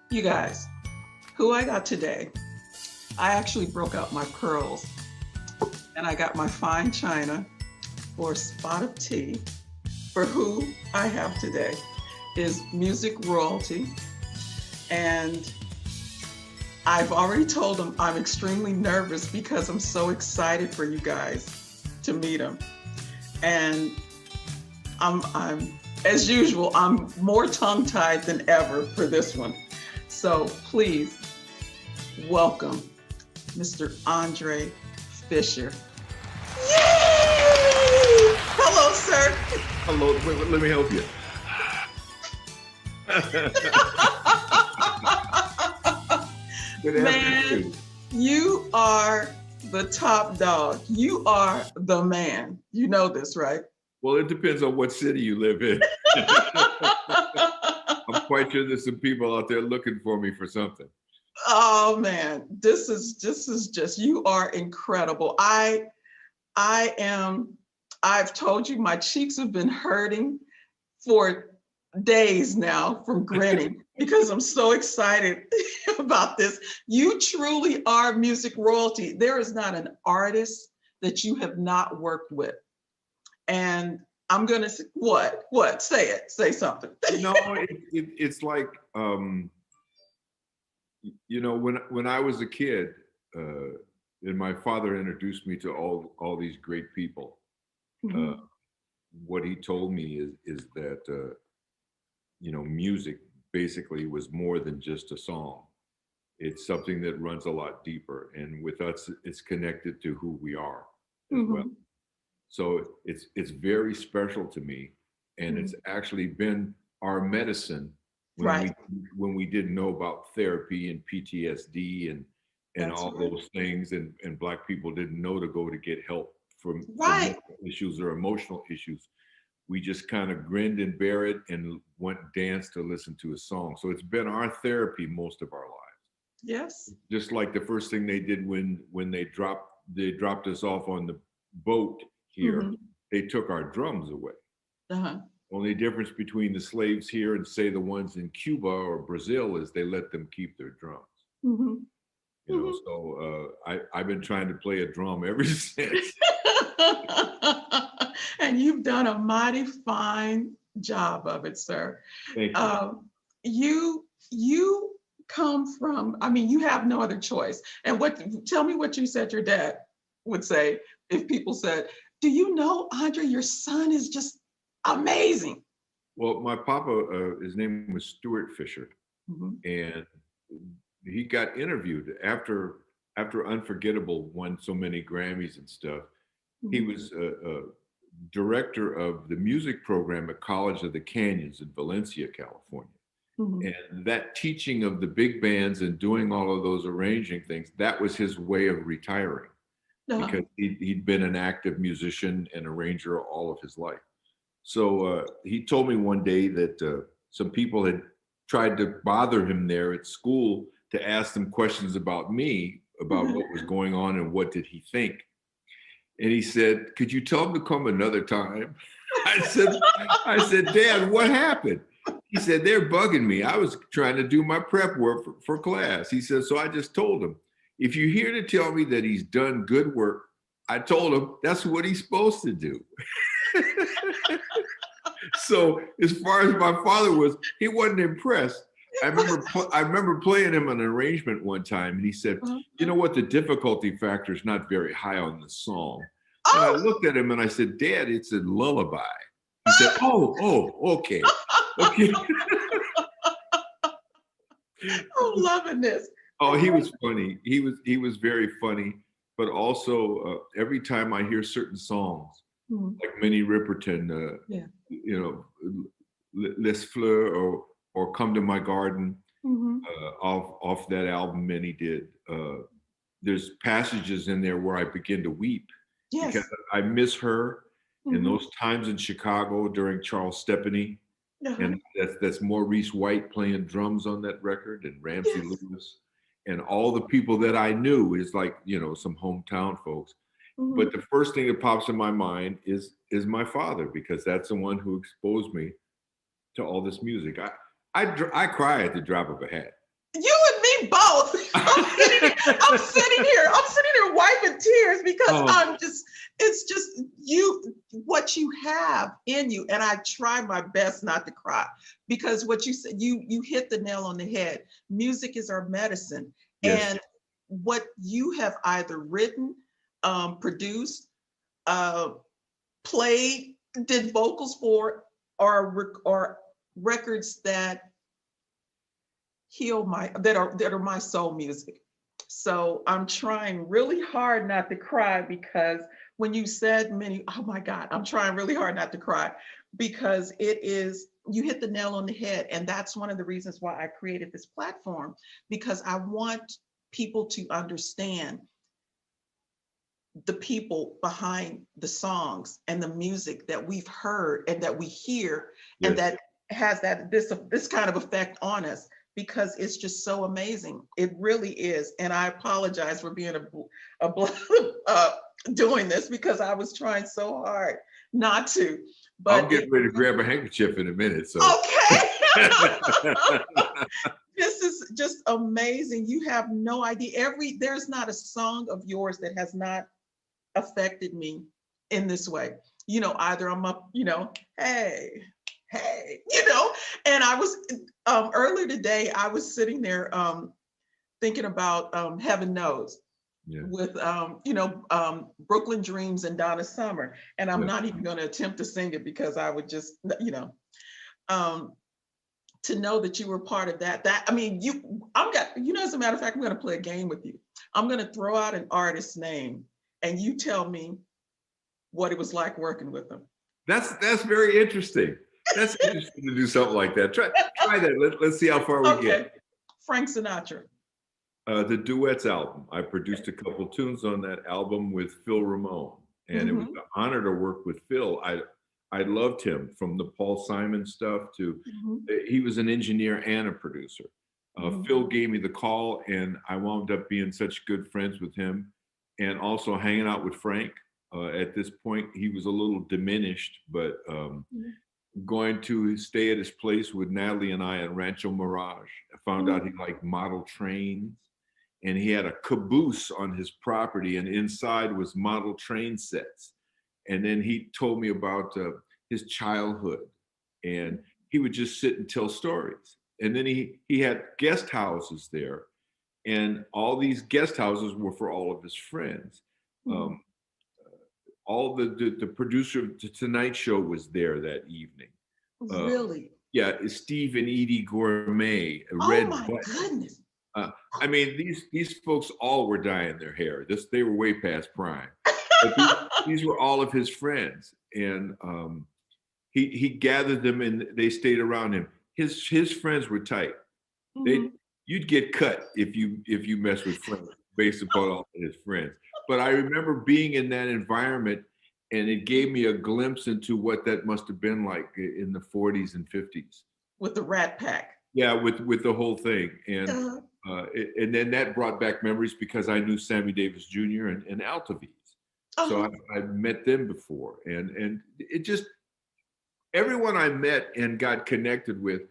You guys, who I got today, I actually broke out my pearls and I got my fine china for a spot of tea. For who I have today is music royalty. And I've already told him I'm extremely nervous because I'm so excited for you guys to meet him. And I'm as usual, I'm more tongue-tied than ever for this one. So please welcome Mr. André Fischer. Yay! Hello, sir. Hello, wait, let me help you. Good Man, afternoon. you are the top dog. You are the man. You know this, right? Well, it depends on what city you live in. I'm quite sure there's some people out there looking for me for something. Oh man, this is just you are incredible. I've told you my cheeks have been hurting for days now from grinning because I'm so excited about this. You truly are music royalty. There is not an artist that you have not worked with. And I'm gonna say, what? Say it. Say something. No, it's like, when I was a kid, and my father introduced me to all these great people. Mhm. What he told me is that music basically was more than just a song. It's something that runs a lot deeper, and with us, it's connected to who we are as well. Mhm. So it's very special to me, and it's Mhm. actually been our medicine when Right. we didn't know about therapy and PTSD and That's all right. those things, and Black people didn't know to go to get help for Right. mental issues or emotional issues. We just kind of grinned and bear it and went dance to listen to a song. So it's been our therapy most of our lives. Yes. Just like the first thing they did when they dropped us off on the boat here, Mhm. they took our drums away. Uh-huh. Only difference between the slaves here and say the ones in Cuba or Brazil is they let them keep their drums. Mhm. Mhm. So I've been trying to play a drum ever since. And you've done a mighty fine job of it, sir. Thank you. Um, you come from, I mean, you have no other choice. And tell me what you said your dad would say if people said, "Do you know, Andre, your son is just amazing." Well, my papa, his name was Stuart Fisher, Mhm. and he got interviewed after Unforgettable won so many Grammys and stuff. He Mhm. was a director of the music program at College of the Canyons in Valencia, California. Mhm. And that teaching of the big bands and doing all of those arranging things, that was his way of retiring Uh-huh. because he'd been an active musician and arranger all of his life. So he told me one day that some people had tried to bother him there at school to ask them questions about me, about what was going on and what did he think. And he said, "Could you tell him to come another time?" I said, I said, "Dad, what happened?" He said, "They're bugging me. I was trying to do my prep work for class." He said, "So I just told him, if you're here to tell me that he's done good work, I told him that's what he's supposed to do." So as far as my father was, he wasn't impressed. I remember playing him an arrangement one time, and he said, "You know what? The difficulty factor is not very high on the song." And I Oh, looked at him and I said, "Dad, it's a lullaby." He said, "Oh, okay, okay." I'm loving this. Oh, he was funny. He was very funny. But also, every time I hear certain songs, Mhm. like Minnie Riperton, Yeah. you know, Les Fleurs or Come to My Garden, Mhm. off that album Minnie did. There's passages in there where I begin to weep because Yes. I miss her and Mhm. those times in Chicago during Charles Stepney, Uh-huh. and that's Maurice White playing drums on that record, and Ramsey Yes. Lewis, and all the people that I knew is like some hometown folks. But Mhm. the first thing that pops in my mind is my father, because that's the one who exposed me to all this music. I cry at the drop of a hat. You and me both. I'm sitting here wiping tears because it's just what you have in you. And I try my best not to cry because what you said, you hit the nail on the head. Music is our medicine. Yes. And what you have either written, produced, played, did vocals for, are records that that are my soul music. So I'm trying really hard not to cry because when you said oh my God, I'm trying really hard not to cry because you hit the nail on the head. And that's one of the reasons why I created this platform, because I want people to understand the people behind the songs and the music that we've heard and that we hear, Yes. and that has this kind of effect on us, because it's just so amazing. It really is. And I apologize for being doing this because I was trying so hard not to. But I'll get ready to grab a handkerchief in a minute. So okay. This is just amazing. You have no idea. There's not a song of yours that has not affected me in this way. Either I'm up, hey, and I was earlier today, I was sitting there thinking about Heaven Knows, yeah. with Brooklyn Dreams and Donna Summer. And I'm not even going to attempt to sing it because I would just, to know that you were part of that. As a matter of fact, I'm going to play a game with you. I'm going to throw out an artist's name and you tell me what it was like working with them. That's very interesting. That's interesting to do something like that. Try that. Let's see how far we get. Frank Sinatra. The Duets album. I produced a couple tunes on that album with Phil Ramone, and it was an honor to work with Phil. I loved him, from the Paul Simon stuff to he was an engineer and a producer. Phil gave me the call, and I wound up being such good friends with him, and also hanging out with Frank. At this point, he was a little diminished, but going to stay at his place with Natalie and I at Rancho Mirage. I found out he liked model trains, and he had a caboose on his property, and inside was model train sets. And then he told me about his childhood, and he would just sit and tell stories. And then he had guest houses there, and all these guest houses were for all of his friends. All the producer of the Tonight Show was there that evening. Really? Yeah, Steve and Edie Gourmet, Red Butler. Goodness. I mean, these folks all were dyeing their hair. They were way past prime. But these were all of his friends, and he gathered them, and they stayed around him. His friends were tight. You'd get cut if you mess with Frank based upon all of his friends. But I remember being in that environment, and it gave me a glimpse into what that must have been like in the 40s and 50s. With the Rat Pack. Yeah, with the whole thing. And and then that brought back memories because I knew Sammy Davis Jr. and Altaviz. So I'd met them before. And it just, everyone I met and got connected with,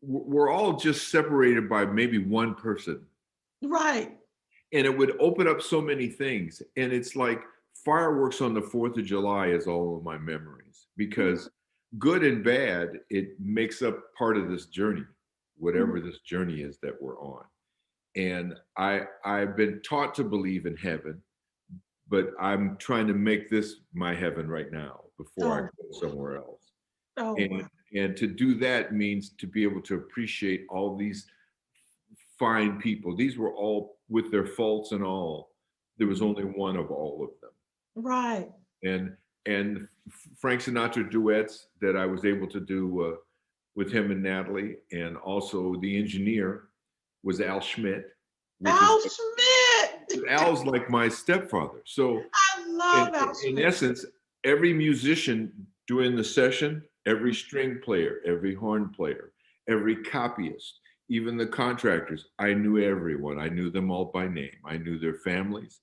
we're all just separated by maybe one person. Right. And it would open up so many things. And it's like fireworks on the 4th of July is all of my memories, because good and bad, it makes up part of this journey, whatever this journey is that we're on. And I've been taught to believe in heaven, but I'm trying to make this my heaven right now before I go somewhere else. And to do that means to be able to appreciate all these fine people. These were all, with their faults and all, there was only one of all of them. Right. And Frank Sinatra duets that I was able to do with him and Natalie, and also the engineer was Al Schmidt. Al's like my stepfather. So I love Al Schmidt. In essence, every musician doing the session, every string player, every horn player, every copyist, even the contractors, I knew everyone. I knew them all by name. I knew their families.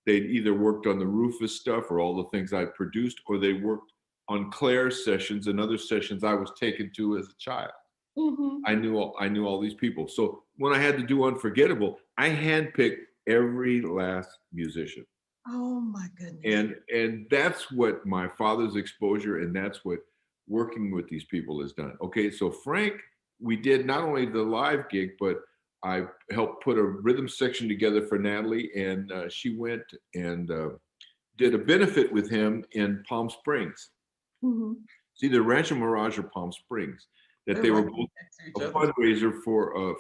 They'd either worked on the Rufus stuff or all the things I produced, or they worked on Claire's sessions and other sessions I was taken to as a child. Mm-hmm. I knew all these people. So when I had to do Unforgettable, I handpicked every last musician. Oh my goodness. And that's what my father's exposure, and that's what working with these people has done. Okay, so Frank, we did not only the live gig, but I helped put a rhythm section together for Natalie, and she went and did a benefit with him in Palm Springs. Mm-hmm. It's either Rancho Mirage or Palm Springs. That They're they were right both next to a each other. fundraiser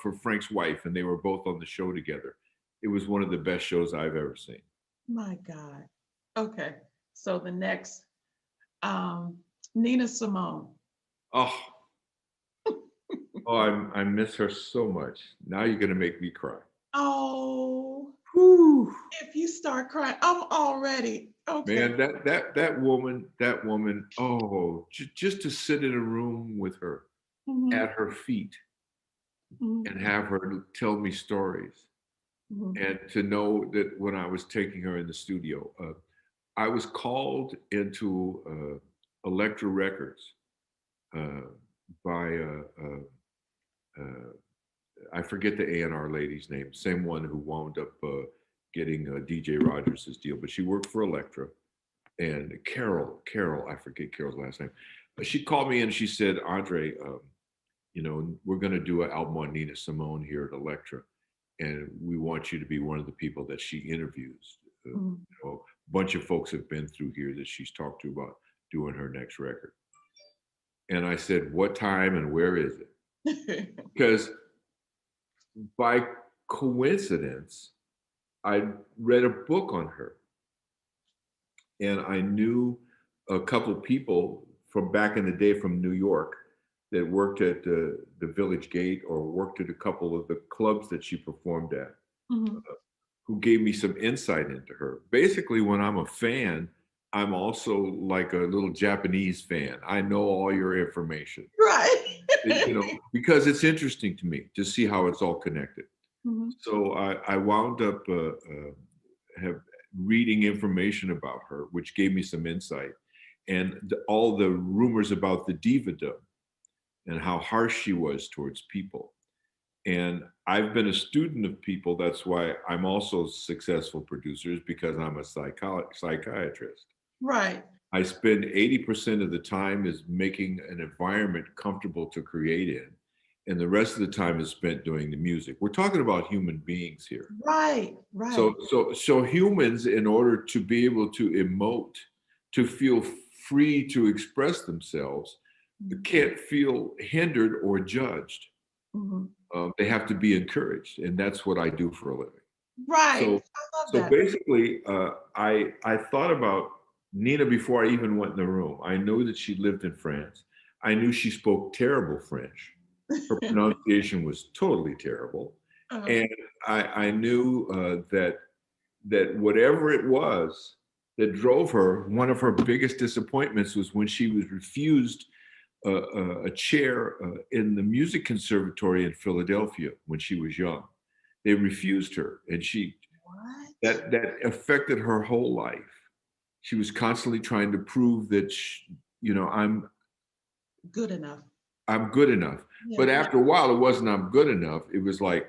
for Frank's wife, and they were both on the show together. It was one of the best shows I've ever seen. My God. Okay. So the next, um, Nina Simone. Oh, oh, I miss her so much. Now you're gonna make me cry. Oh, Whew. if you start crying, I'm already okay. Man, that woman. Oh, just to sit in a room with her, Mm-hmm. at her feet, Mm-hmm. and have her tell me stories, Mm-hmm. and to know that when I was taking her in the studio, I was called into Elektra Records uh, by I forget the A&R lady's name, same one who wound up getting DJ Rogers' deal, but she worked for Elektra. And Carol, I forget Carol's last name, but she called me and she said, Andre, you know, we're going to do an album on Nina Simone here at Elektra, and we want you to be one of the people that she interviews. Mm-hmm. You know, a bunch of folks have been through here that she's talked to about doing her next record. And I said, what time and where is it? Because by coincidence, I read a book on her, and I knew a couple of people from back in the day from New York that worked at the Village Gate or worked at a couple of the clubs that she performed at, Mm-hmm. who gave me some insight into her. Basically, when I'm a fan, I'm also like a little Japanese fan. I know all your information, Right. you know, because it's interesting to me to see how it's all connected. Mm-hmm. So I wound up have reading information about her, which gave me some insight, and all the rumors about the diva-dom and how harsh she was towards people. And I've been a student of people. That's why I'm also successful producers, because I'm a psychiatrist. Right. I spend 80% of the time is making an environment comfortable to create in, and the rest of the time is spent doing the music. We're talking about human beings here. Right. Right. So humans, in order to be able to emote, to feel free to express themselves, Mm-hmm. can't feel hindered or judged. Mm-hmm. They have to be encouraged, and that's what I do for a living. Right. So, I love so that. basically, I thought about Nina before I even went in the room. I knew that she lived in France. I knew she spoke terrible French. Her pronunciation was totally terrible, Uh-huh. and I knew that whatever it was that drove her, one of her biggest disappointments was when she was refused a chair in the music conservatory in Philadelphia when she was young. They refused her, and What? that affected her whole life. She was constantly trying to prove that you know, Good enough. I'm good enough. Yeah. But after a while, it wasn't I'm good enough. It was like,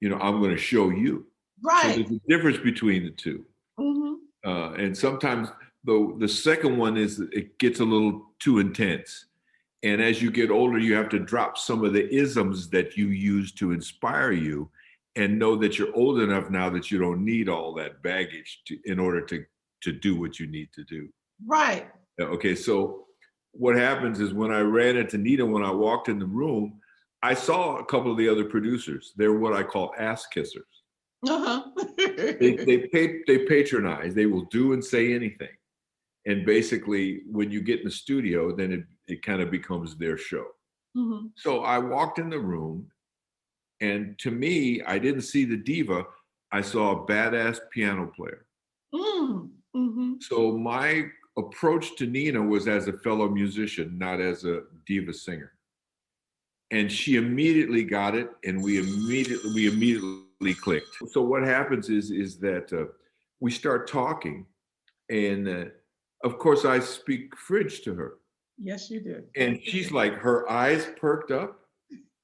you know, I'm going to show you. So Right. there's a difference between the two. Mm-hmm. And sometimes the second one is it gets a little too intense. And as you get older, you have to drop some of the isms that you use to inspire you, and know that you're old enough now that you don't need all that baggage in order to do what you need to do. Right. Okay, so what happens is when I ran into Nita, when I walked in the room, I saw a couple of the other producers. They're what I call ass kissers. Uh-huh. They patronize. They will do and say anything. And basically, when you get in the studio, then it kind of becomes their show. Mm-hmm. So I walked in the room, and to me, I didn't see the diva. I saw a badass piano player. Mm-hmm. So my approach to Nina was as a fellow musician, not as a diva singer. And she immediately got it, and we immediately clicked. So what happens is that we start talking, and of course I speak French to her, Yes, you do. and she's like, her eyes perked up,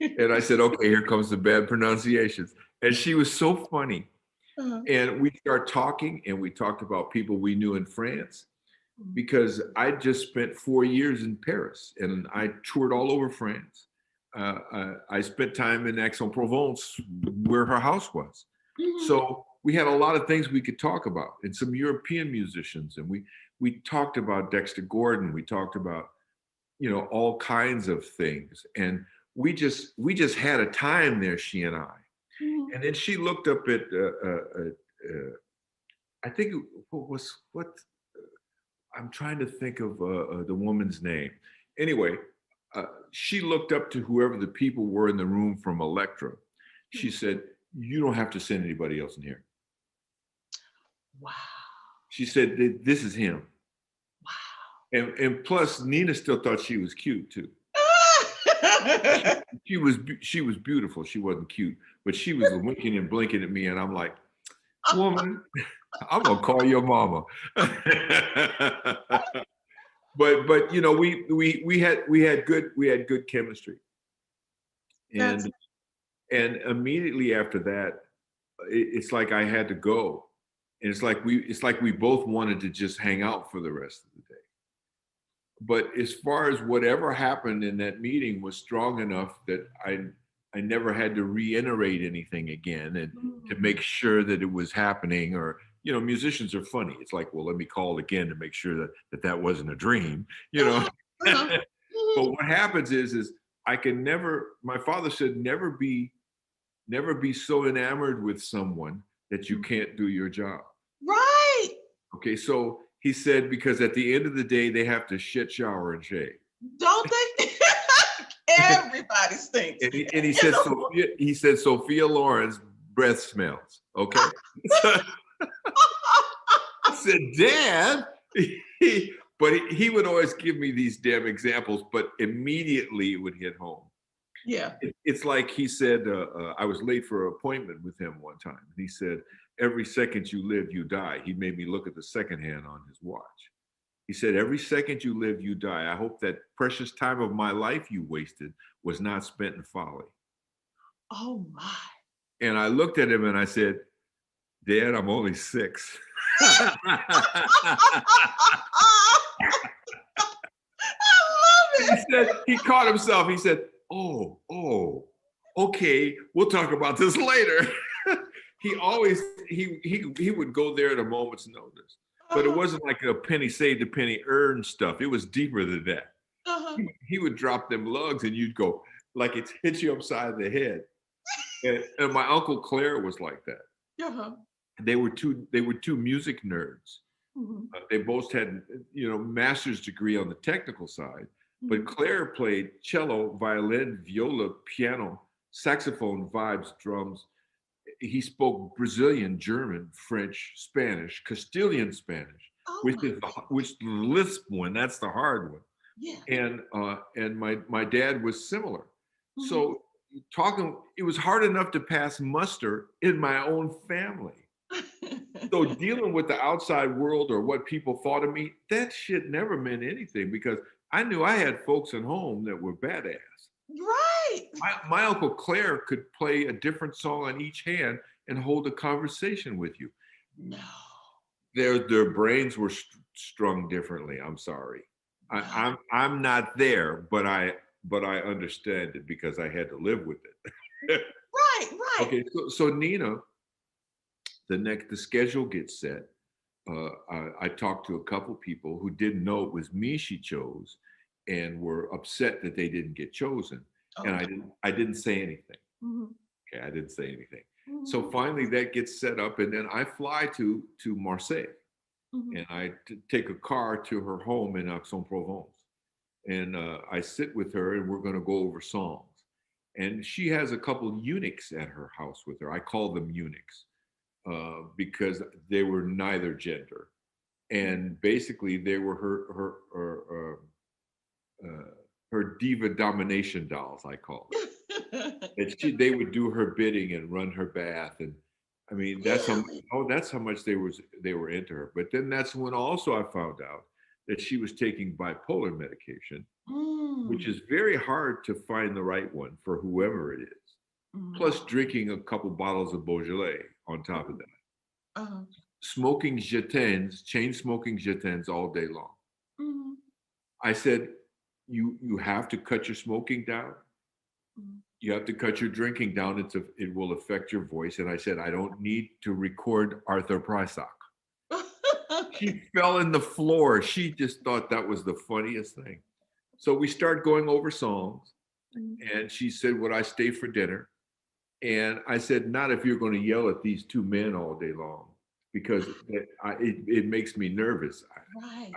And I said, okay, here comes the bad pronunciations. And she was so funny. Uh-huh. And we start talking, and we talked about people we knew in France Mhm. because I just spent 4 years in Paris and I toured all over France. I spent time in Aix-en-Provence where her house was. Mhm. So we had a lot of things we could talk about, and some European musicians. And we talked about Dexter Gordon. We talked about, all kinds of things. And we just had a time there, she and I. Mhm. And then she looked up at I think what I'm trying to think of the woman's name. Anyway, she looked up to whoever the people were in the room from Electra. She Mhm. said, "You don't have to send anybody else in here." Wow. She said, "This is him." Wow. And plus, Nina still thought she was cute too. She, she was beautiful. She wasn't cute, but she was winking and blinking at me, and I'm like, "Woman, I'm gonna call your mama." But we had good chemistry. That's And immediately after that, it's like I had to go. And it's like we both wanted to just hang out for the rest of the day. But as far as whatever happened in that meeting was strong enough that I never had to reiterate anything again, and to mm. make sure that it was happening. Or musicians are funny. It's like, well, let me call again to make sure that wasn't a dream. Uh-huh. Uh-huh. But Mhm. what happens is I can never. My father said, never be so enamored with someone that you can't do your job. Right. Okay, so he said, because at the end of the day, they have to shit, shower, and shave. Don't they? Everybody stinks. And he You said know? Sophia Loren's breath smells. Okay, so I said, Dad, but he would always give me these damn examples, but immediately it would hit home. Yeah. It's like he said, I was late for an appointment with him one time. And he said, every second you live, you die. He made me look at the second hand on his watch. He said, every second you live, you die. I hope that precious time of my life you wasted was not spent in folly. Oh my. And I looked at him and I said, Dad, I'm only 6. I love He it. said, he caught himself. He said, okay, we'll talk about this later. He always he would go there at a moment's notice. But it Uh-huh. wasn't like a penny saved, a penny earned stuff. It was deeper than that. Uh-huh. He would drop them lugs and you'd go, like it's hit you upside the head. And my Uncle Claire was like that. Uh-huh. They were two music nerds. Mhm. They both had, master's degree on the technical side, but Mhm. Claire played cello, violin, viola, piano, saxophone, vibes, drums. He spoke Brazilian, German, French, Spanish, Castilian Spanish, Oh which my. is the lisp one. That's the hard one. Yeah. And my dad was similar. Mhm. So it was hard enough to pass muster in my own family. So dealing with the outside world or what people thought of me, that shit never meant anything, because I knew I had folks at home that were badass. Right. My Uncle Claire could play a different song on each hand and hold a conversation with you. No. Their brains were strung differently. I'm sorry. No. I'm not there, but I understand it because I had to live with it. Right. Right. Okay, so Nina, the schedule gets set. I talked to a couple people who didn't know it was me she chose, and were upset that they didn't get chosen. And Okay. I didn't say anything. Mhm. Okay, I didn't say anything. So Mhm. finally that gets set up, and then I fly to Marseille, Mhm. and I take a car to her home in Aix-en-Provence, and I sit with her, and we're going to go over songs. And she has a couple eunuchs at her house with her. I call them eunuchs because they were neither gender, and basically they were her diva domination dolls, I call them. And they would do her bidding and run her bath, and I mean Really? that's how much they were into her. But then that's when also I found out that she was taking bipolar medication, which Mm. is very hard to find the right one for whoever it is. Mm. Plus drinking a couple bottles of Beaujolais on top of that. Uh, Smoking jetons, chain smoking jetons all day long. mm. I said, you have to cut your smoking down. Mm. You have to cut your drinking down. It will affect your voice. And I said, I don't need to record Arthur Prysock. She fell in the floor. She just thought that was the funniest thing. So we start going over songs. Mm. And she said, would I stay for dinner? And I said, not if you're going to yell at these two men all day long, because it makes me nervous. Right.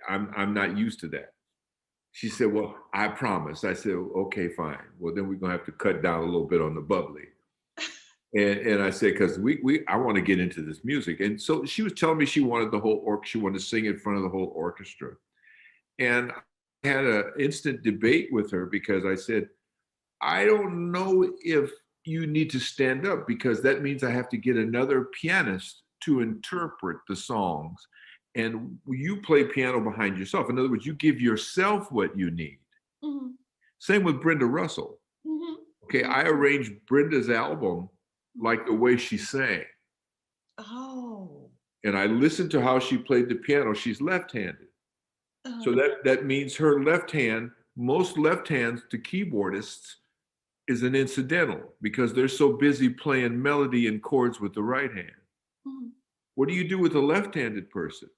I'm not used to that. She said, well, I promise. I said, okay, fine. Well, then we're going to have to cut down a little bit on the bubbly. And I said, because I want to get into this music. And so she was telling me she wanted the whole she wanted to sing in front of the whole orchestra. And I had an instant debate with her because I said, I don't know if you need to stand up, because that means I have to get another pianist to interpret the songs. And you play piano behind yourself. In other words, you give yourself what you need. Mm. Same with Brenda Russell. Mm-hmm. Okay, I arranged Brenda's album like the way she sang. Oh. And I listened to how she played the piano. She's left-handed. So that means her left hand, most left hands to keyboardists, is an incidental because they're so busy playing melody and chords with the right hand. Mm. What do you do with a left-handed person?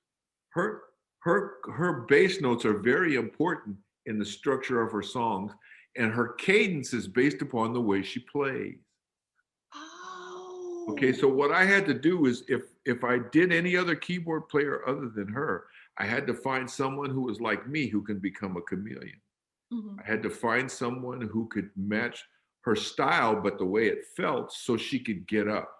Her bass notes are very important in the structure of her songs, and her cadence is based upon the way she plays. Oh. Okay, so what I had to do is if I did any other keyboard player other than her, I had to find someone who was like me, who can become a chameleon. Mm-hmm. I had to find someone who could match her style, but the way it felt, so she could get up.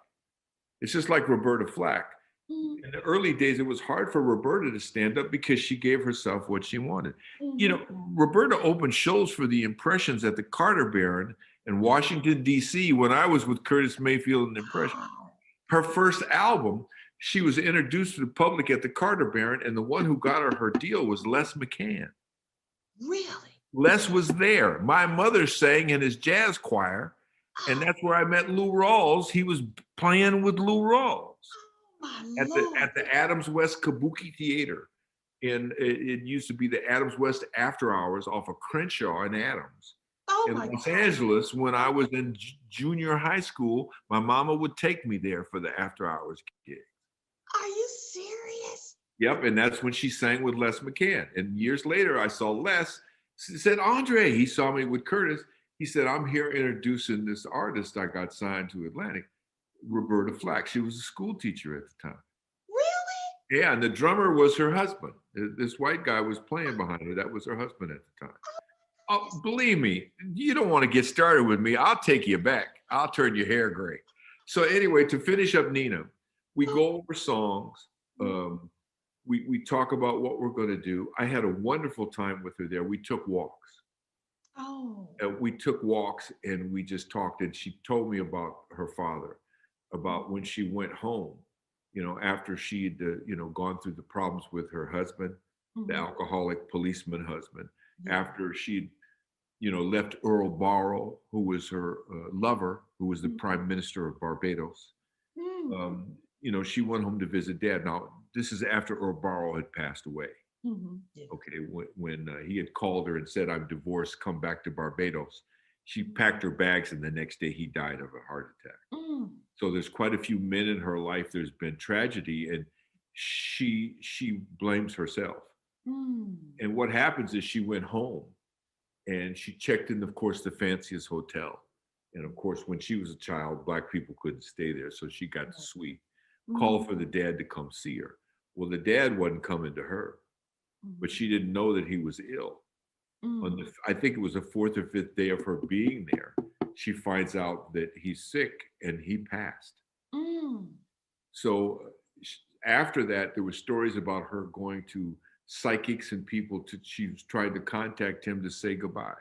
It's just like Roberta Flack. Mm-hmm. In the early days, it was hard for Roberta to stand up because she gave herself what she wanted. Mm-hmm. You know, Roberta opened shows for the Impressions at the Carter Barron in Washington, D.C. when I was with Curtis Mayfield and the Impressions. Wow. Her first album, she was introduced to the public at the Carter Barron, and the one who got her deal was Les McCann. Really? Les was there. My mother sang in his jazz choir, and that's where I met Lou Rawls. He was playing with Lou Rawls at the Adams West Kabuki Theater. And it used to be the Adams West After Hours off of Crenshaw and Adams. Oh In my Los God. Angeles, when I was in junior high school, my mama would take me there for the after hours gig. Are you serious? Yep, and that's when she sang with Les McCann. And years later, I saw Les. He said, Andre, he saw me with Curtis. He said, I'm here introducing this artist I got signed to Atlantic, Roberta Flack. She was a school teacher at the time. Really? Yeah, and the drummer was her husband. This white guy was playing behind her. That was her husband at the time. Oh, believe me, you don't want to get started with me. I'll take you back. I'll turn your hair gray. So anyway, to finish up Nina, we go over songs. We talk about what we're going to do. I had a wonderful time with her there. We took walks. Oh. We took walks and we just talked. And she told me about her father, about when she went home, you know, after she'd, gone through the problems with her husband, the alcoholic policeman husband, after she'd, left Earl Barrow, who was her lover, who was the prime minister of Barbados. She went home to visit dad. Now, this is after Earl Barrow had passed away. Yeah. Okay, when he had called her and said, I'm divorced, come back to Barbados. She packed her bags, and the next day he died of a heart attack. So there's quite a few men in her life. There's been tragedy, and she blames herself. And what happens is she went home, and she checked in, of course, the fanciest hotel. And of course, when she was a child, Black people couldn't stay there, so she got the suite. Called for the dad to come see her. Well, the dad wasn't coming to her, but she didn't know that he was ill. I think it was the 4th or 5th day of her being there, she finds out that he's sick and he passed. So after that, there were stories about her going to psychics and people she was trying to contact him to say goodbye,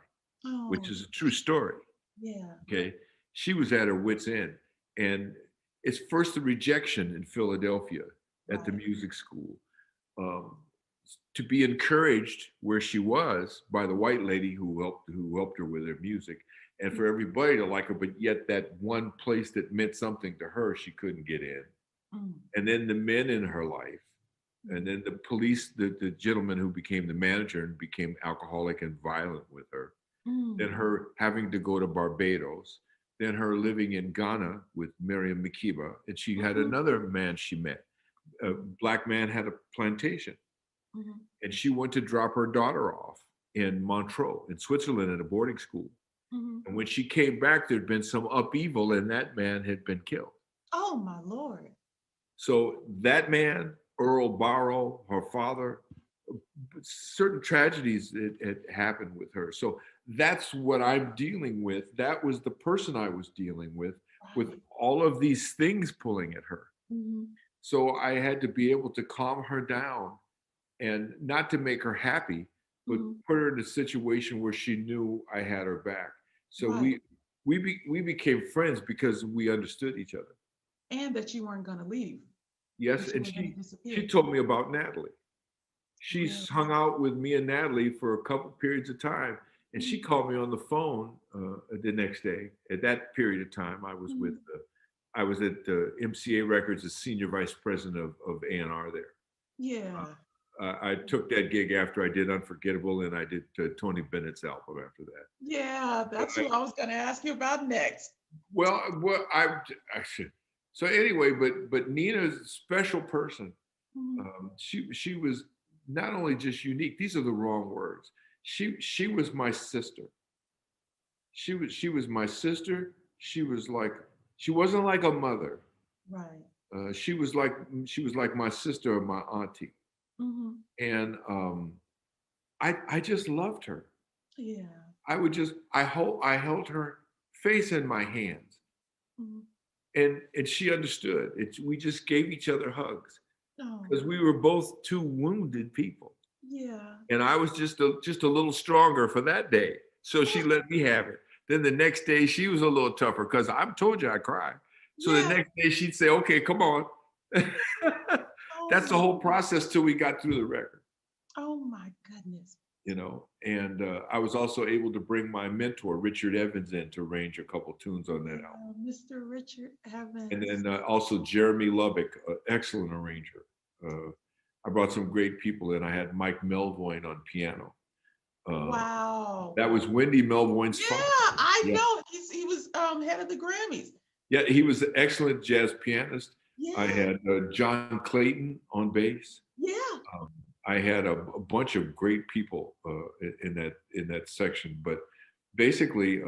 which is a true story. Yeah. Okay. She was at her wit's end. And it's first the rejection in Philadelphia at the music school. to be encouraged where she was by the white lady who helped her with her music, and for everybody to like her, but yet that one place that meant something to her, she couldn't get in. Mm. And then the men in her life, and then the police, the gentleman who became the manager and became alcoholic and violent with her, then her having to go to Barbados, then her living in Ghana with Miriam Makeba, and she had another man she met. A black man had a plantation, and she went to drop her daughter off in Montreux in Switzerland at a boarding school. And when she came back, there'd been some upheaval, and that man had been killed. Oh my Lord. So that man, Earl Barrow, her father, certain tragedies that had happened with her. So that's what I'm dealing with. That was the person I was dealing with all of these things pulling at her. So I had to be able to calm her down, and not to make her happy, but put her in a situation where she knew I had her back. So we became friends because we understood each other. And that you weren't going to leave. Yes, and she told me about Natalie. She's hung out with me and Natalie for a couple periods of time, and she called me on the phone the next day. At that period of time, I was I was at MCA Records as senior vice president of A&R there. Yeah. I took that gig after I did Unforgettable, and I did Tony Bennett's album after that. Yeah, that's what I was going to ask you about next. Well, I should. So anyway, but Nina's a special person. She was not only just unique. These are the wrong words. She was my sister. She was my sister. She wasn't like a mother. Right. She was like my sister or my auntie. And I just loved her. Yeah. I held her face in my hands. And she understood. We just gave each other hugs because we were both two wounded people. Yeah. And I was just a little stronger for that day, so she let me have it. Then the next day she was a little tougher because I told you I cried. So the next day she'd say, "Okay, come on." That's the whole process till we got through the record. Oh my goodness. And I was also able to bring my mentor, Richard Evans, in to arrange a couple tunes on that album. Mr. Richard Evans. And then also Jeremy Lubbock, excellent arranger. I brought some great people in. I had Mike Melvoin on piano. Wow. That was Wendy Melvoin's father. I know. He was head of the Grammys. Yeah, he was an excellent jazz pianist. Yeah. I had John Clayton on bass. Yeah. I had a bunch of great people in that section, but basically,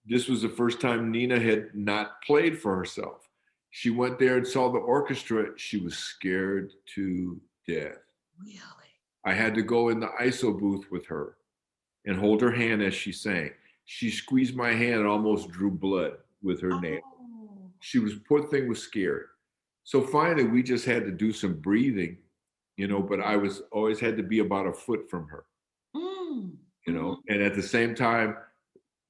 this was the first time Nina had not played for herself. She went there and saw the orchestra. She was scared to death. Really? I had to go in the ISO booth with her and hold her hand as she sang. She squeezed my hand and almost drew blood with her nail. Poor thing was scared. So finally, we just had to do some breathing, but I always had to be about a foot from her, and at the same time,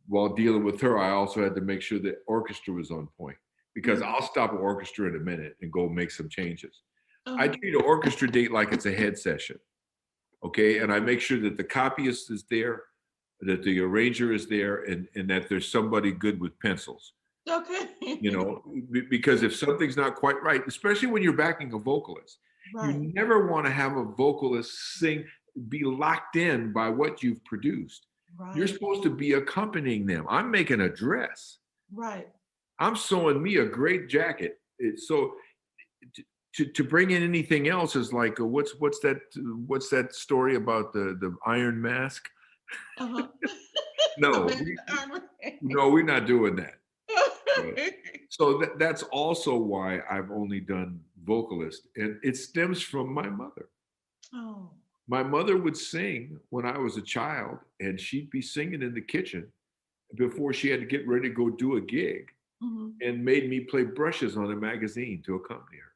while dealing with her, I also had to make sure the orchestra was on point, because I'll stop an orchestra in a minute and go make some changes. I treat an orchestra date like it's a head session. Okay. And I make sure that the copyist is there, that the arranger is there, and that there's somebody good with pencils. Okay. Because if something's not quite right, especially when you're backing a vocalist, you never want to have a vocalist be locked in by what you've produced. You're supposed to be accompanying them. I'm making a dress. Right. I'm sewing me a great jacket. So to bring in anything else is like, what's that story about the iron mask? No, we're not doing that. So that's also why I've only done vocalist, and it stems from my mother. My mother would sing when I was a child, and she'd be singing in the kitchen before she had to get ready to go do a gig, and made me play brushes on a magazine to accompany her.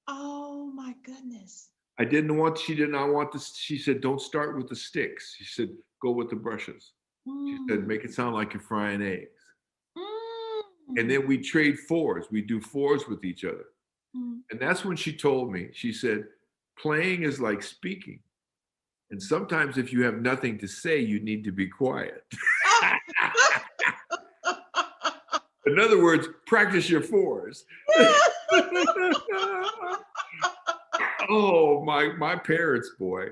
Oh my goodness. She did not want this. She said, "Don't start with the sticks." She said, "Go with the brushes." She said, "Make it sound like you're frying eggs." And then we trade fours. We do fours with each other. And that's when she told me, she said, playing is like speaking. And sometimes if you have nothing to say, you need to be quiet. In other words, practice your fours. Oh, my parents, boy.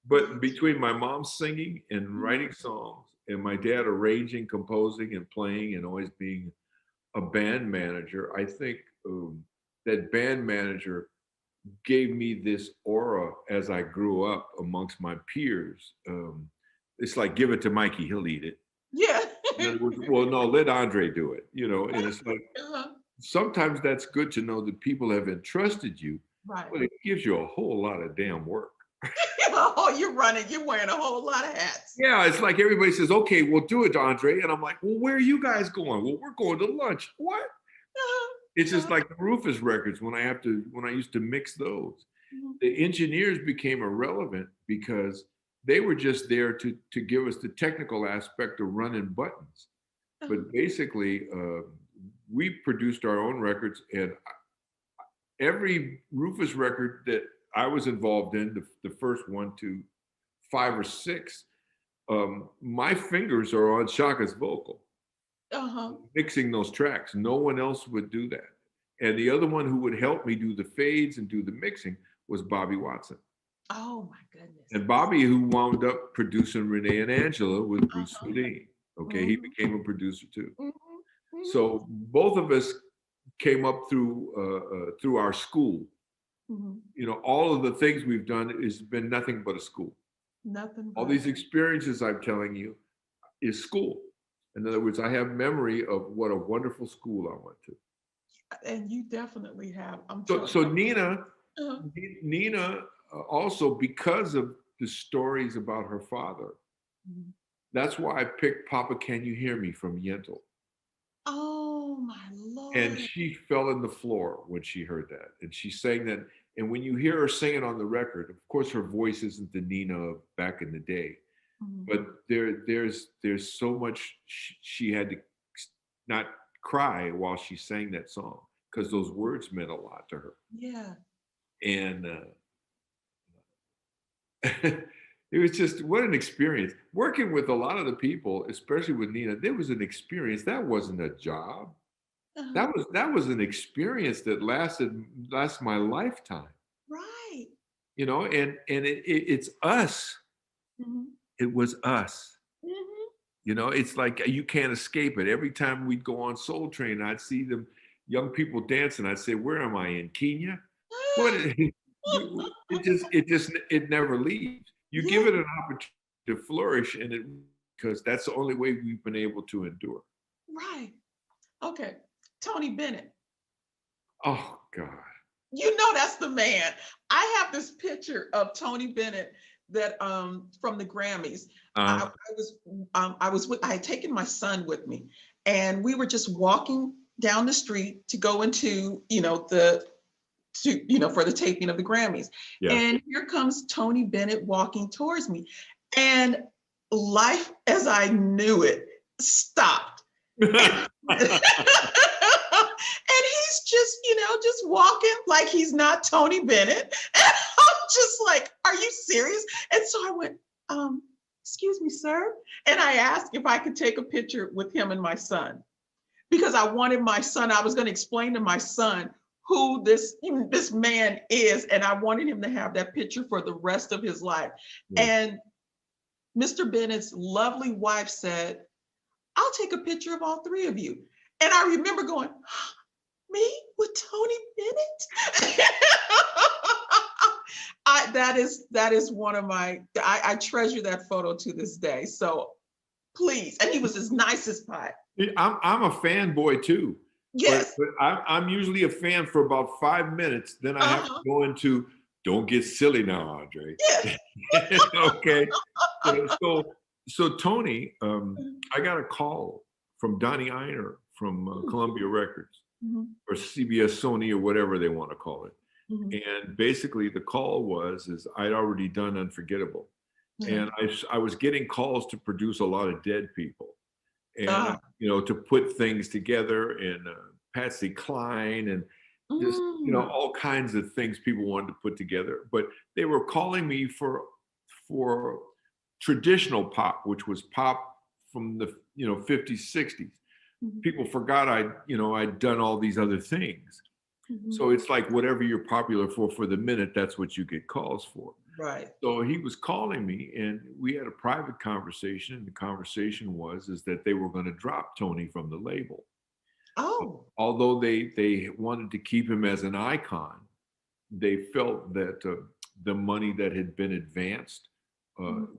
But between my mom singing and writing songs and my dad arranging, composing, and playing and always being a band manager, I think that band manager gave me this aura as I grew up amongst my peers. It's like, give it to Mikey, he'll eat it. Yeah. Well, no, let André do it, and it's like, sometimes that's good to know that people have entrusted you, right. But it gives you a whole lot of damn work. Oh, you're wearing a whole lot of hats. Yeah, it's like everybody says, okay, we'll do it, André. And I'm like, well, where are you guys going? Well, we're going to lunch. What? It's just like the Rufus records when I used to mix those. The engineers became irrelevant because they were just there to give us the technical aspect of running buttons. But basically, we produced our own records, and every Rufus record that I was involved in, the first 1 to 5 or 6, my fingers are on Chaka's vocal, mixing those tracks. No one else would do that. And the other one who would help me do the fades and do the mixing was Bobby Watson. Oh my goodness. And Bobby, who wound up producing Renee and Angela with Bruce Swedien. Okay, he became a producer too. So both of us came up through our school. All of the things we've done has been nothing but a school. Nothing. All these experiences I'm telling you is school. In other words, I have memory of what a wonderful school I went to. And you definitely have. So Nina also, because of the stories about her father, that's why I picked Papa Can You Hear Me from Yentl. Oh my Lord. And she fell on the floor when she heard that. And she sang that. And when you hear her singing on the record, of course, her voice isn't the Nina of back in the day. But there's so much she had to not cry while she sang that song, because those words meant a lot to her. Yeah. And it was just, what an experience. Working with a lot of the people, especially with Nina, there was an experience. That wasn't a job. That was an experience that lasted my lifetime. Right. And it's us. It was us. It's like you can't escape it. Every time we'd go on Soul Train, I'd see them young people dancing. I'd say, "Where am I, in Kenya?" What? It never leaves. You give it an opportunity to flourish, because that's the only way we've been able to endure. Right. Okay. Tony Bennett. Oh God. That's the man. I have this picture of Tony Bennett that from the Grammys. I had taken my son with me, and we were just walking down the street to go into for the taping of the Grammys. Yeah. And here comes Tony Bennett walking towards me, and life as I knew it stopped. And he's just walking like he's not Tony Bennett. And I'm just like, are you serious? And so I went, excuse me, sir. And I asked if I could take a picture with him and my son, because I wanted my son, I was going to explain to my son who this man is. And I wanted him to have that picture for the rest of his life. Yeah. And Mr. Bennett's lovely wife said, I'll take a picture of all 3 of you. And I remember going, me with Tony Bennett? That is one of my, I treasure that photo to this day. So please. And he was as nice as pie. I'm a fanboy too. Yes. But I'm usually a fan for about 5 minutes. Then I have to go into, don't get silly now, André. Yes. Okay. So Tony, I got a call from Donnie Einer from Columbia Records, or CBS Sony, or whatever they want to call it. And basically the call is I'd already done Unforgettable. And I was getting calls to produce a lot of dead people, and to put things together, and Patsy Cline, and just, you know, Mm. all kinds of things people wanted to put together. But they were calling me for traditional pop, which was pop from the, you know, 50s, 60s. Mhm. People forgot I'd done all these other things. Mhm. So it's like whatever you're popular for the minute, that's what you get calls for. Right. So he was calling me, and we had a private conversation. And the conversation is that they were going to drop Tony from the label. Oh. Although they wanted to keep him as an icon, they felt that the money that had been advanced Mhm.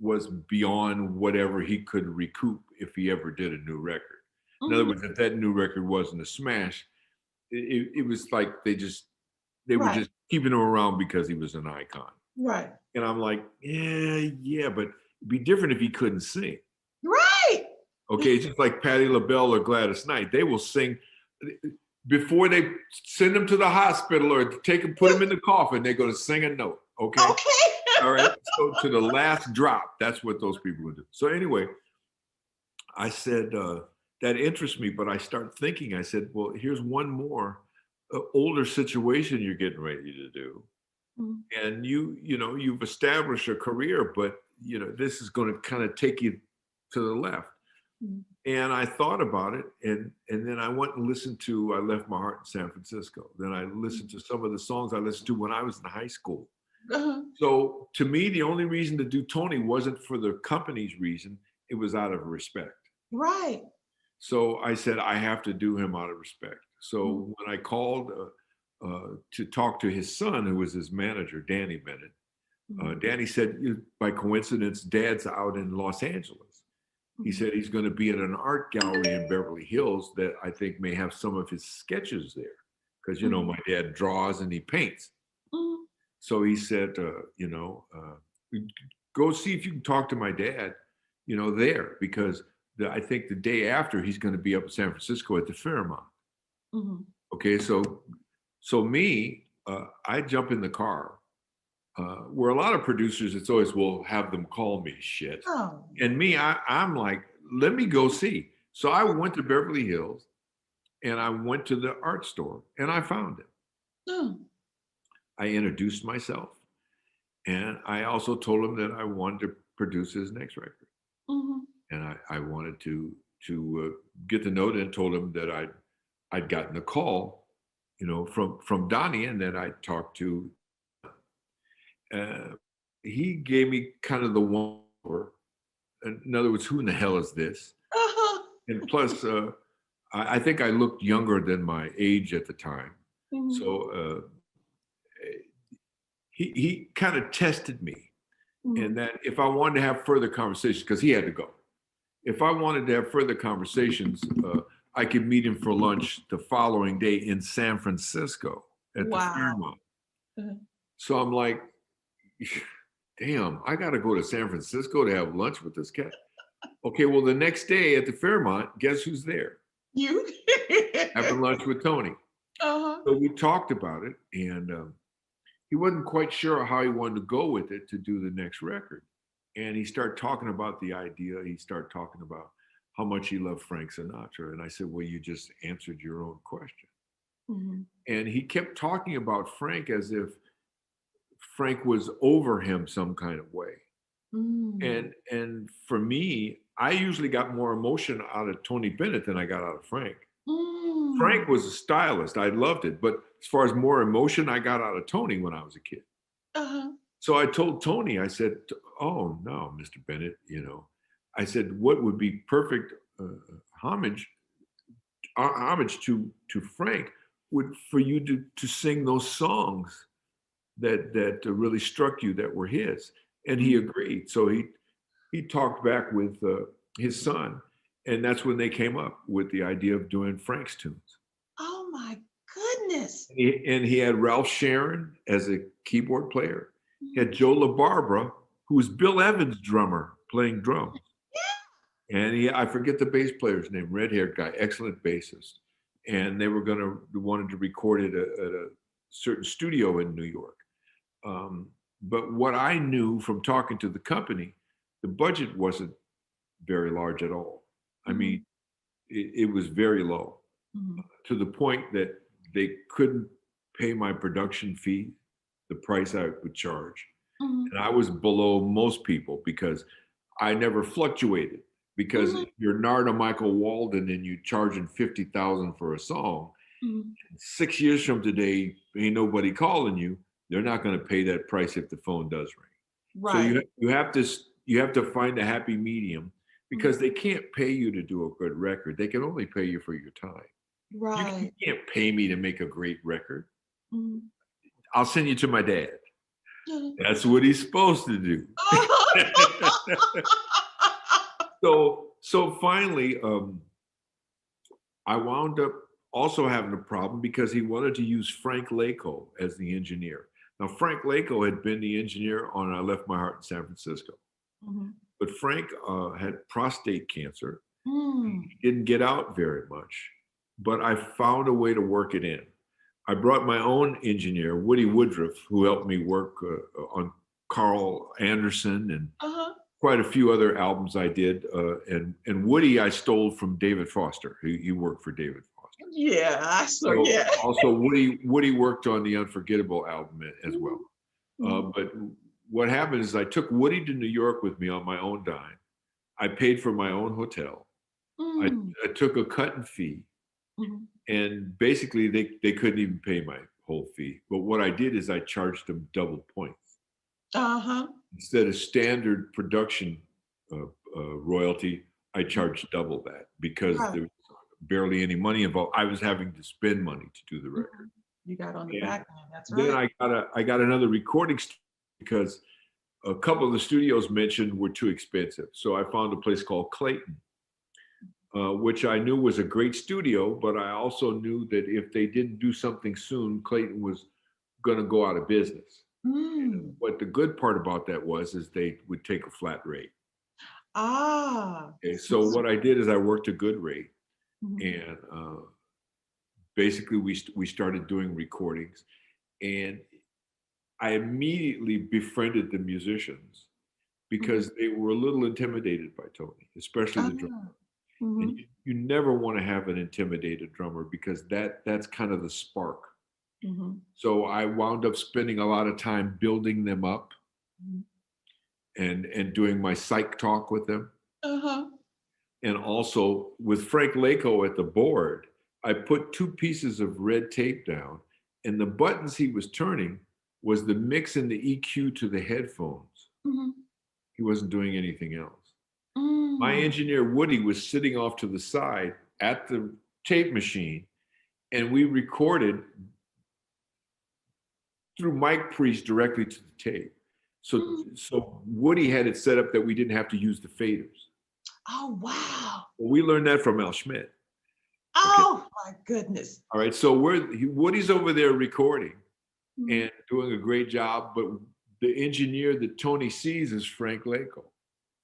was beyond whatever he could recoup if he ever did a new record. In other Mhm. words, if that new record wasn't a smash, it was like they were Right. just keeping him around because he was an icon. Right. And I'm like, yeah, but it'd be different if he couldn't sing. Right. Okay, it's just like Patti LaBelle or Gladys Knight. They will sing before they send him to the hospital or put him in the coffin. They're going to sing a note. Okay, Okay. all right. So to the last drop, that's what those people would do. So anyway, I said that interests me, but I start thinking. I said, well, here's one more older situation you're getting ready to do, Mhm. and you've established a career, but this is going to kind of take you to the left. Mhm. And I thought about it, and then I went and listened to I Left My Heart in San Francisco. Then I listened to some of the songs I listened to when I was in high school. Uh-huh. So to me, the only reason to do Tony wasn't for the company's reason, it was out of respect. Right. So I said, I have to do him out of respect. Mhm. So when I called to talk to his son, who was his manager, Danny Bennett, Mhm. Danny said, by coincidence, Dad's out in Los Angeles. He Mhm. said he's going to be at an art gallery in Beverly Hills that I think may have some of his sketches there. Because, Mhm. my dad draws and he paints. Mhm. So he said, go see if you can talk to my dad, there, because I think the day after he's going to be up in San Francisco at the Fairmont. Mhm. Okay, so me, I jump in the car. Where a lot of producers, it's always, well, have them call me shit. Oh. And me, I'm like, let me go see. So I went to Beverly Hills and I went to the art store and I found him. Mm. I introduced myself and I also told him that I wanted to produce his next record. Mhm. And I wanted to get the note and told him that I'd gotten a call, from Donnie, and that I talked to. Uh, he gave me kind of the one. In other words, who in the hell is this? Uh-huh. And plus, I think I looked younger than my age at the time. Mhm. So he kind of tested me. And Mhm. that if I wanted to have further conversations, because he had to go, if I wanted to have further conversations, I could meet him for lunch the following day in San Francisco at the Wow. Fairmont. Uh-huh. So I'm like, damn, I got to go to San Francisco to have lunch with this cat. Okay, well, the next day at the Fairmont, guess who's there? You. Having lunch with Tony. Uh-huh. So we talked about it, and he wasn't quite sure how he wanted to go with it to do the next record. And he started talking about the idea. He started talking about how much he loved Frank Sinatra. And I said, well, you just answered your own question. Mhm. And he kept talking about Frank as if Frank was over him some kind of way. Mm. And for me, I usually got more emotion out of Tony Bennett than I got out of Frank. Mm. Frank was a stylist. I loved it. But as far as more emotion, I got out of Tony when I was a kid. Uh-huh. So I told Tony, I said, oh, no, Mr. Bennett, I said, what would be perfect homage to Frank would for you to sing those songs that really struck you that were his. And he Mhm. agreed. So he talked back with his son. And that's when they came up with the idea of doing Frank's tunes. Oh my goodness. And he had Ralph Sharon as a keyboard player. He Mhm. had Joe LaBarbera, who was Bill Evans' drummer, playing drums. And I forget the bass player's name, red-haired guy, excellent bassist. And they were wanted to record it at a certain studio in New York. But what I knew from talking to the company, the budget wasn't very large at all. I mean, Mhm. it was very low, Mhm. to the point that they couldn't pay my production fee, the price I would charge. Mhm. And I was below most people because I never fluctuated. Because Mhm. if you're Narda Michael Walden and you charging 50,000 for a song, Mhm. 6 years from today, ain't nobody calling you. They're not going to pay that price if the phone does ring. So Right. you have to find a happy medium Mhm. because they can't pay you to do a good record. They can only pay you for your time. You Right. can't pay me to make a great record. Mhm. I'll send you to my dad. Mhm. That's what he's supposed to do. So finally, I wound up also having a problem because he wanted to use Frank Lako as the engineer. Now, Frank Lako had been the engineer on I Left My Heart in San Francisco. Mhm. But Frank had prostate cancer. Mm. He didn't get out very much, but I found a way to work it in. I brought my own engineer, Woody Woodruff, who helped me work on Carl Anderson and Uh-huh. quite a few other albums I did. And Woody I stole from David Foster. He worked for David Foster. Yeah, I saw. So Yeah. also Woody worked on the Unforgettable album as well. Mhm. But what happened is I took Woody to New York with me on my own dime. I paid for my own hotel. I, Mm. I took a cut and fee, Mhm. and basically they couldn't even pay my whole fee. But what I did is I charged them double points. Uh-huh. Instead of standard production royalty, I charged double that because Right. there was barely any money involved. I was having to spend money to do the record. Mhm. You got on the And back end. That's then right. I got another recording because a couple of the studios mentioned were too expensive. So I found a place called Clayton, which I knew was a great studio, but I also knew that if they didn't do something soon, Clayton was going to go out of business. Mm. What the good part about that was is they would take a flat rate. Ah. Okay, so what I did is I worked a good rate, Mhm. and basically we started doing recordings, and I immediately befriended the musicians Mhm. because they were a little intimidated by Tony, especially the drummer. Ah. And Mhm. you never want to have an intimidated drummer because that's kind of the spark. Mhm. So I wound up spending a lot of time building them up Mhm. and doing my psych talk with them. Uh-huh. And also with Frank Lako at the board, I put two pieces of red tape down, and the buttons he was turning was the mix and the EQ to the headphones. Mhm. He wasn't doing anything else. My Mm. engineer, Woody, was sitting off to the side at the tape machine, and we recorded through mic pre's directly to the tape. Mm. So Woody had it set up that we didn't have to use the faders. Oh, wow. Well, we learned that from Al Schmidt. Okay. Oh, my goodness. All right. So Woody's over there recording Mhm. and doing a great job, but the engineer that Tony sees is Frank Lako.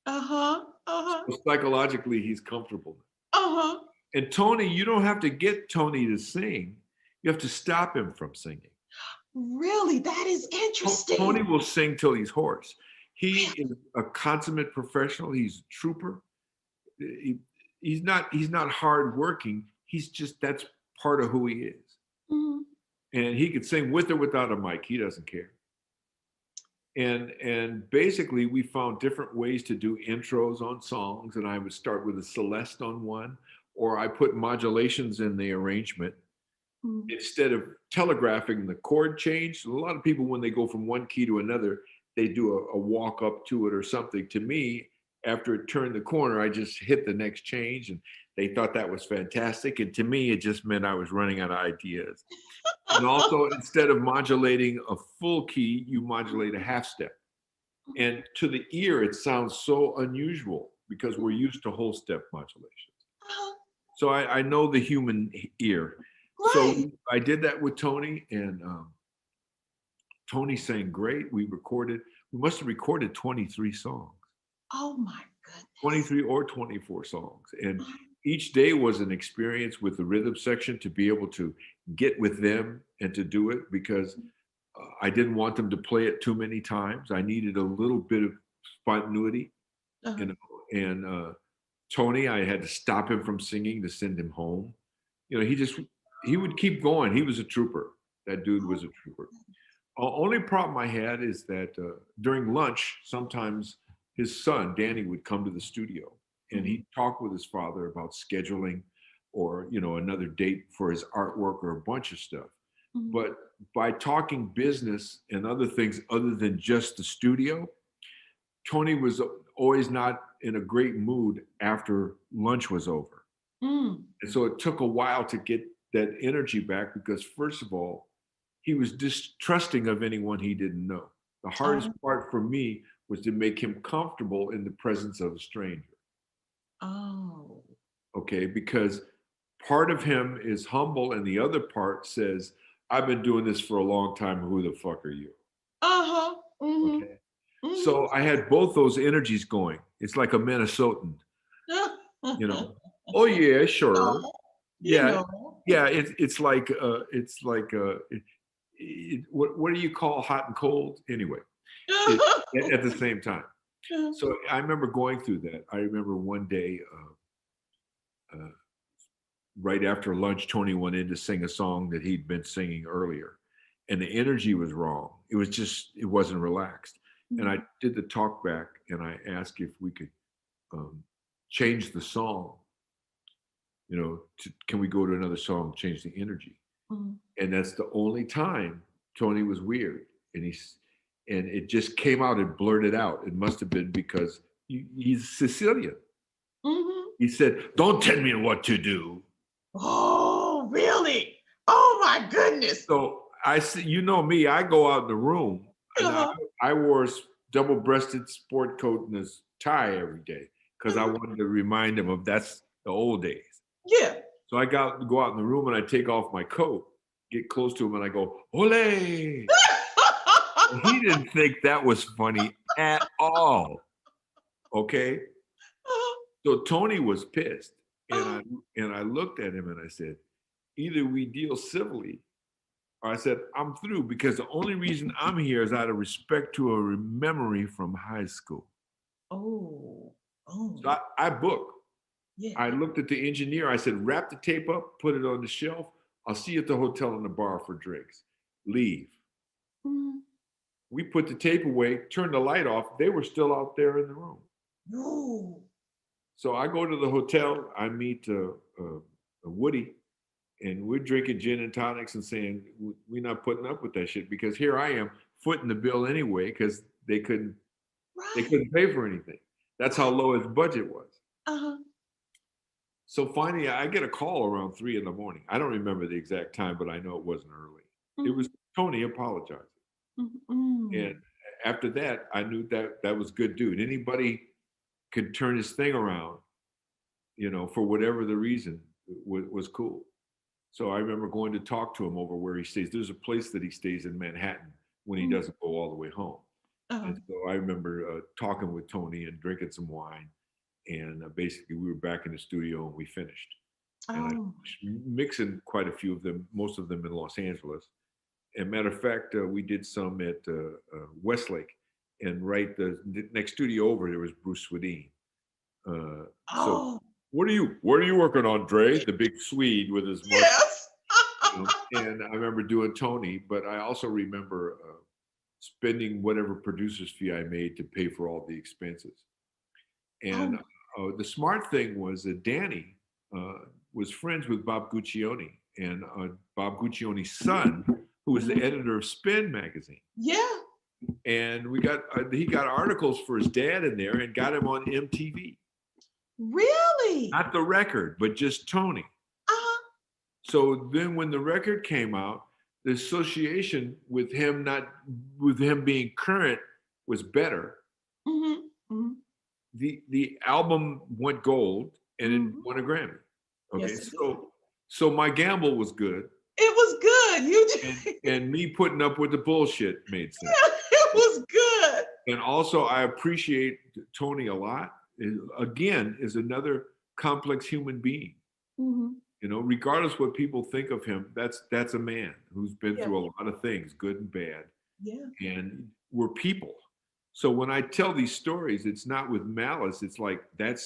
Uh-huh. Uh-huh. So psychologically, he's comfortable. Uh-huh. And Tony, you don't have to get Tony to sing. You have to stop him from singing. Really? That is Tony interesting. will sing till he's hoarse. He is a consummate professional. He's a trooper. He, he's not hardworking. He's just that's part of who he is. Mhm. And he could sing with or without a mic. He doesn't care. And basically we found different ways to do intros on songs. And I would start with a Celeste on one, or I put modulations in the arrangement Mhm. instead of telegraphing the chord change. A lot of people, when they go from one key to another, they do a walk up to it or something. To me, after it turned the corner, I just hit the next change, and they thought that was fantastic. And to me, it just meant I was running out of ideas. And also, instead of modulating a full key, you modulate a half step. And to the ear, it sounds so unusual because we're used to whole step modulations. Uh-huh. So I know the human ear. Right. So I did that with Tony, and Tony sang great. We must have recorded 23 songs, Oh, my goodness. 23 or 24 songs. And each day was an experience with the rhythm section to be able to get with them and to do it because I didn't want them to play it too many times. I needed a little bit of spontaneity, Uh-huh. you know, and Tony, I had to stop him from singing to send him home. You know, he would keep going. He was a trooper. That dude was a trooper. Only problem I had is that during lunch, sometimes his son Danny would come to the studio and he'd talk with his father about scheduling, or another date for his artwork or a bunch of stuff. But by talking business and other things other than just the studio, Tony was always not in a great mood after lunch was over. And so it took a while to get that energy back because, first of all, he was distrusting of anyone he didn't know. The hardest part for me was to make him comfortable in the presence of a stranger. Oh. Okay, because part of him is humble and the other part says, I've been doing this for a long time. Who the fuck are you? Uh-huh. Okay. So I had both those energies going. It's like a Minnesotan, Oh yeah, sure. Yeah. Yeah, it's like what do you call hot and cold? Anyway, at the same time. So I remember going through that. I remember one day, right after lunch, Tony went in to sing a song that he'd been singing earlier, and the energy was wrong. It wasn't relaxed. And I did the talk back, and I asked if we could change the song. Can we go to another song, change the energy? And that's the only time Tony was weird, and it just came out and blurted out. It must have been because he's Sicilian. He said, "Don't tell me what to do." Oh, really? Oh my goodness. So I said, me, I go out in the room and I wore a double-breasted sport coat and a tie every day because I wanted to remind him of that's the old days. Yeah. So I go out in the room and I take off my coat, get close to him, and I go, "Ole!" He didn't think that was funny at all. Okay? So Tony was pissed. And I looked at him and I said, either we deal civilly, or I said, I'm through, because the only reason I'm here is out of respect to a memory from high school. Oh. So I booked. Yeah. I looked at the engineer. I said, wrap the tape up, put it on the shelf. I'll see you at the hotel and the bar for drinks. Leave. We put the tape away, turned the light off. They were still out there in the room. No. So I go to the hotel. I meet Woody, and we're drinking gin and tonics and saying, we're not putting up with that shit, because here I am footing the bill anyway because they couldn't pay for anything. That's how low his budget was. So finally, I get a call around 3 a.m. I don't remember the exact time, but I know it wasn't early. It was Tony apologizing. And after that, I knew that was good dude. Anybody could turn his thing around, for whatever the reason, was cool. So I remember going to talk to him over where he stays. There's a place that he stays in Manhattan when he doesn't go all the way home. And so I remember talking with Tony and drinking some wine. And basically we were back in the studio and we finished. And I mixing quite a few of them, most of them in Los Angeles. And matter of fact, we did some at Westlake. And right the next studio over, there was Bruce Swedien. So what are you working on, Dre? The big Swede with his mustache. Yes. And I remember doing Tony, but I also remember spending whatever producer's fee I made to pay for all the expenses. And the smart thing was that Danny was friends with Bob Guccione, and Bob Guccione's son, who was the editor of Spin magazine. Yeah. And he got articles for his dad in there and got him on MTV. Really? Not the record, but just Tony. So then when the record came out, the association with him being current was better. The album went gold and it won a Grammy. Okay, yes, so my gamble was good. It was good. You did. And me putting up with the bullshit made sense. It was good. And also, I appreciate Tony a lot. Again, is another complex human being. Regardless what people think of him, that's a man who's been through a lot of things, good and bad. Yeah. And we're people. So when I tell these stories, it's not with malice. It's like that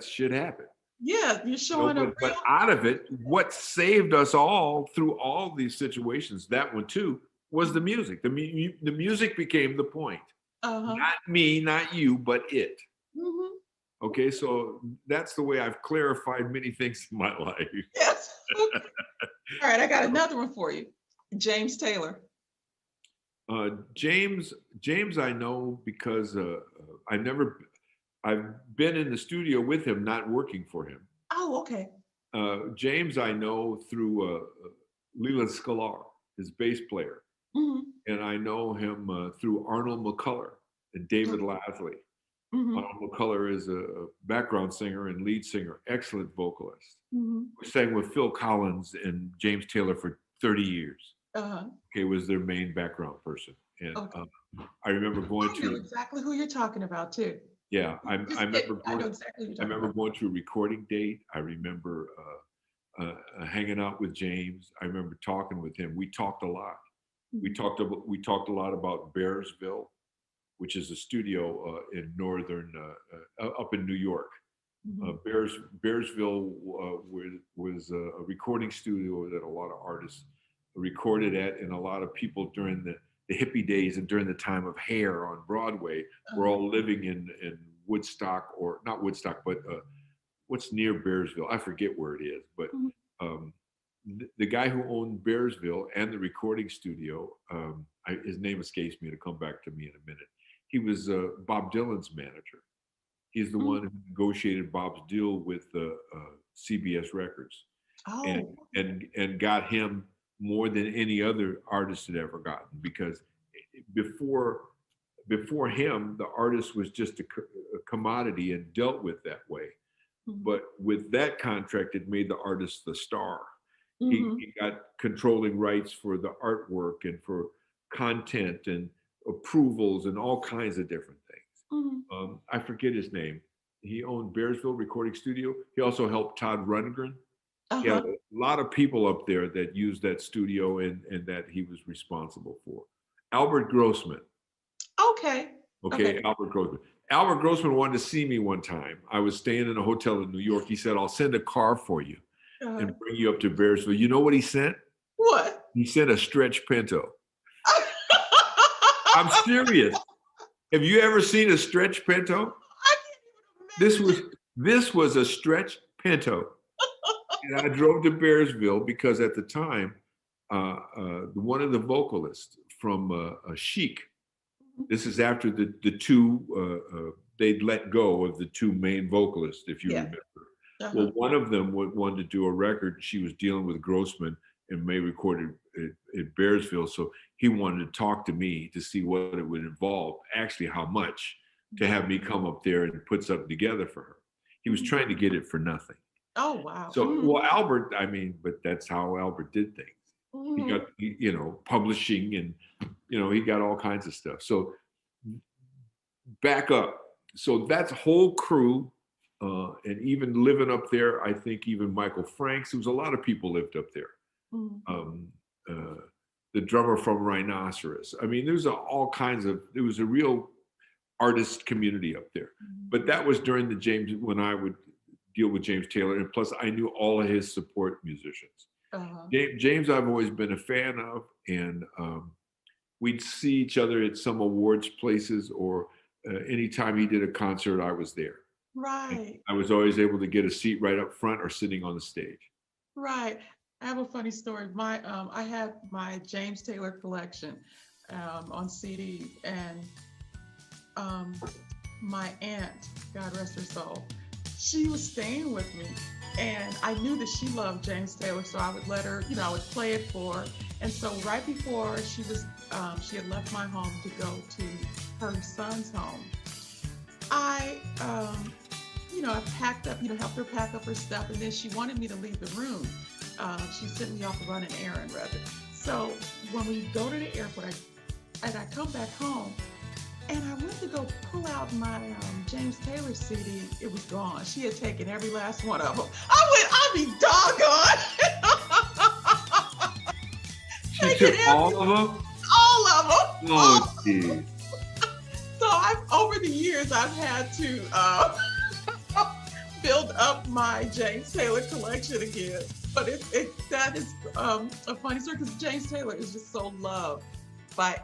shit happened. Yeah, you're showing a but real. out of it, what saved us all through all these situations, that one too, was the music. The music became the point. Uh-huh. Not me, not you, but it. Hmm. Okay, so that's the way I've clarified many things in my life. Yes. Okay. All right, I got another one for you. James Taylor. James, I know because I've been in the studio with him, not working for him. Oh, okay. James, I know through Lela, his bass player, Hmm. and I know him through Arnold McCuller and David Lasley. Hmm. Arnold McCuller is a background singer and lead singer, excellent vocalist. Hmm. We sang with Phil Collins and James Taylor for 30 years. Uh-huh. Okay, was their main background person, and Okay. I remember going I know to. exactly who you're talking about too. Yeah, Just kidding. I know exactly who you're I talking remember about. going to a recording date. I remember hanging out with James. I remember talking with him. We talked a lot. Mhm. We talked a lot about Bearsville, which is a studio in northern up in New York. Mhm. Bearsville was a recording studio that a lot of artists recorded at, and a lot of people during the hippie days and during the time of Hair on Broadway were Uh-huh. all living in Woodstock, or not Woodstock, but what's near Bearsville. I forget where it is, but Mhm. um, the guy who owned Bearsville and the recording studio, his name escapes me. To come back to me in a minute. He was Bob Dylan's manager. He's the Mhm. one who negotiated Bob's deal with CBS Records, and Oh. and got him more than any other artist had ever gotten, because before before him the artist was just a commodity and dealt with that way. Mhm. But with that contract, it made the artist the star. Mhm. He got controlling rights for the artwork and for content and approvals and all kinds of different things. Mhm. I forget his name. He owned Bearsville Recording Studio. He also helped Todd Rundgren. He had Uh-huh. a lot of people up there that used that studio, and that he was responsible for. Albert Grossman. Okay. Okay, Okay. Albert Grossman. Albert Grossman wanted to see me one time. I was staying in a hotel in New York. He said, "I'll send a car for you Uh-huh. and bring you up to Bearsville." You know what he sent? What? He sent a stretch Pinto. I'm serious. Have you ever seen a stretch Pinto? I can't This even was this was a stretch Pinto, and I drove to Bearsville because at the time, one of the vocalists from Chic. imagine. This is after the two they'd let go of the two main vocalists, if you Yeah. remember. Uh-huh. Well, one of them wanted to do a record. She was dealing with Grossman, and May recorded it at Bearsville. So he wanted to talk to me to see what it would involve, actually how much, to have me come up there and put something together for her. He was Mhm. trying to get it for nothing. Oh, wow. So, Mhm. well, Albert, I mean, but that's how Albert did things. He got, Mhm. publishing, and, he got all kinds of stuff. So back up. So that's whole crew, and even living up there, I think even Michael Franks, there was a lot of people lived up there. Mhm. Um, the drummer from Rhinoceros. I mean, there's all kinds of, there was a real artist community up there. Mhm. But that was during the James, when I would deal with James Taylor. And plus I knew all of his support musicians. Uh-huh. James I've always been a fan of, and we'd see each other at some awards places, or anytime he did a concert, I was there. And Right. I was always able to get a seat right up front or sitting on the stage. Right. I have a funny story. I had my James Taylor collection on CD, and um, my aunt, God rest her soul, she was staying with me, and I knew that she loved James Taylor, so I would let her, I would play it for her. And so right before she had left my home to go to her son's home, I, I packed up, helped her pack up her stuff, and then she wanted me to leave the room. She sent me off to run an errand, rather. So when we go to the airport, I come back home, and I went to go pull out my James Taylor CD. It was gone. She had taken every last one of them. I'll be doggone. She took all of them? All of them. Oh, geez. So over the years, I've had to filled up my James Taylor collection again. But that is a funny story because James Taylor is just so loved by